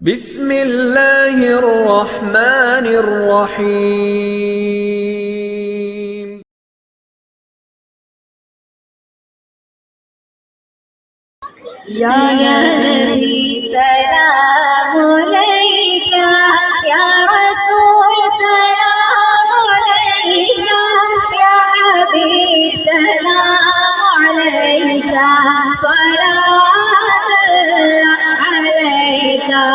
बिस्मिल्लाहिर्रहमानिर्रहीम। या नबी सलाम अलैका, या रसूल सलाम अलैका, या हबीब सलाम अलैका, सलावतुल्लाह अलैका।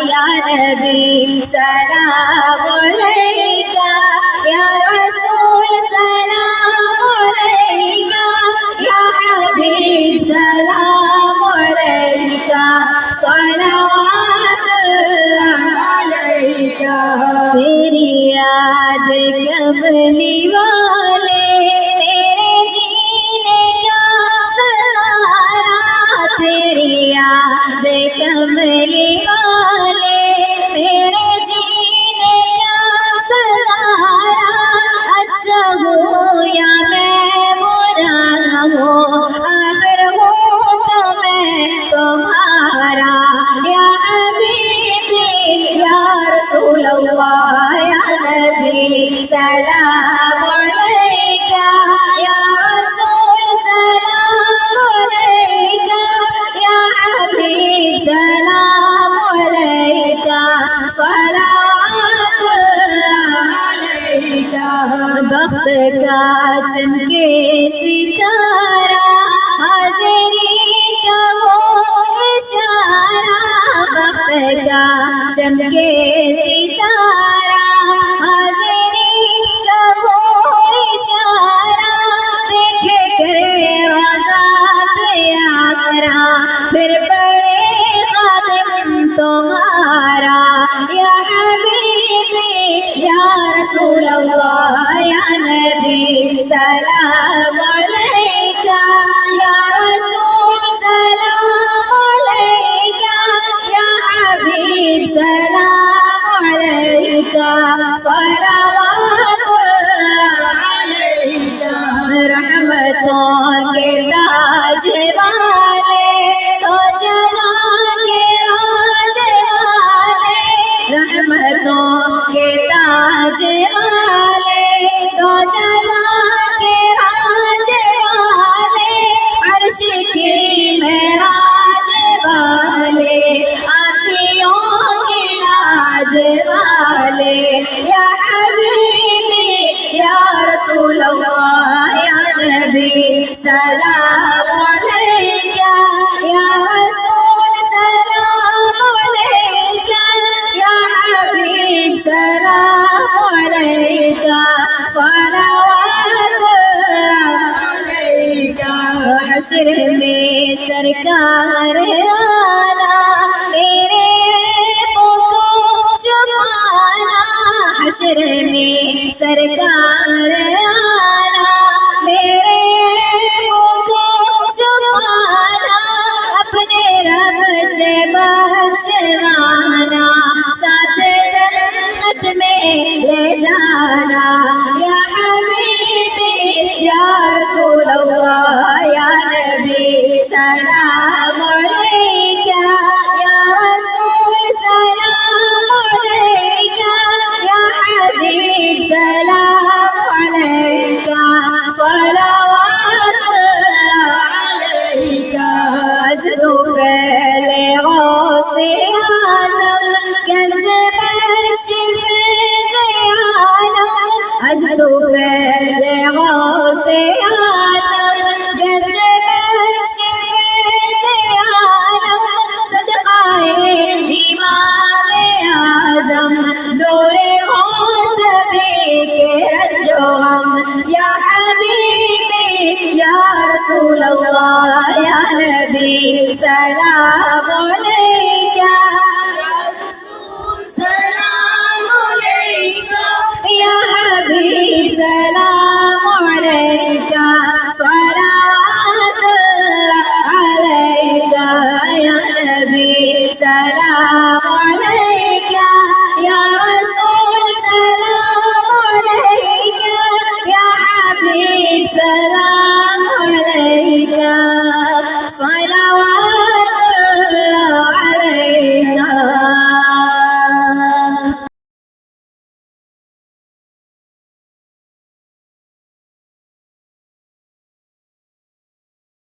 या नबी सलाम अलैका, या रसूल सलाम अलैका, या हबीब सलाम अलैका, सलावतुल्लाह अलैका। तेरी याद कमली वाले तेरे जीने का सहारा, तेरी याद कमली वाले मेरे जीने का सहारा। अच्छा हो या मैं बुरा हो, आखिर हो तो मैं तुम्हारा। या हबीबी या रसूल अल्लाह, या नबी सलाम अलैका, या रसूल सलाम अलैका, या हबीब सलाम अलैका, सलावतुल्लाह अलैका। वक्त का चमके सितारा, हाज़िरी का वो इशारा। वक्त का चमके सितारा, हाज़िरी का वो इशारा। देखे करे रोज़ा पे आकरा, फिर पड़े खादिम तुम्हारा। या हबीबी या रसूल अल्लाह, या नबी सलाम अलैका, या रसूल सलाम अलैका, या हबीब सलाम अलैका, सलावतुल्लाह अलैका। रहमतों के ताज वाले तो जला के राज वाले, रहमतों के ताज वाले तो जला के राज वाले। अर्श की महराज वाले, आसियों की लाज वाले। या हबीबी या रसूल अल्लाह, या नबी सलाम अलैका, या रसूल सलाम अलैका, या हबीब सलाम अलैका, सलावतुल्लाह अलैका। हश्र में सरकार आना, मेरे ऐबों को छुपाना। हश्र में सरकार आना, मेरे ऐबों को छुपाना। अपने रब से बख्शवाना, साथ जन्नत में ले जाना। या हबीबी या रसूल अल्लाह, या नबी सलाम अलैका, या रसूल सलाम अलैका, या हबीब सलाम अलैका, सलावतुल्लाह अलैका। अज़्दु फैले गौसे आज़म, गंज बख्श फैज़ आलम। अज़्दु फैले गौसे आज़म, गंज बख्श फैज़ आलम। सदक़ाए इमाम आज़म, दौरे गौस भी के रंजो गम। या हबीबी या रसूल अल्लाह, या नबी सलाम अलैका, या रसूल सलाम अलैका, या हबीब सलाम अलैका, सलावतुल्लाह अलैका। या नबी सलाम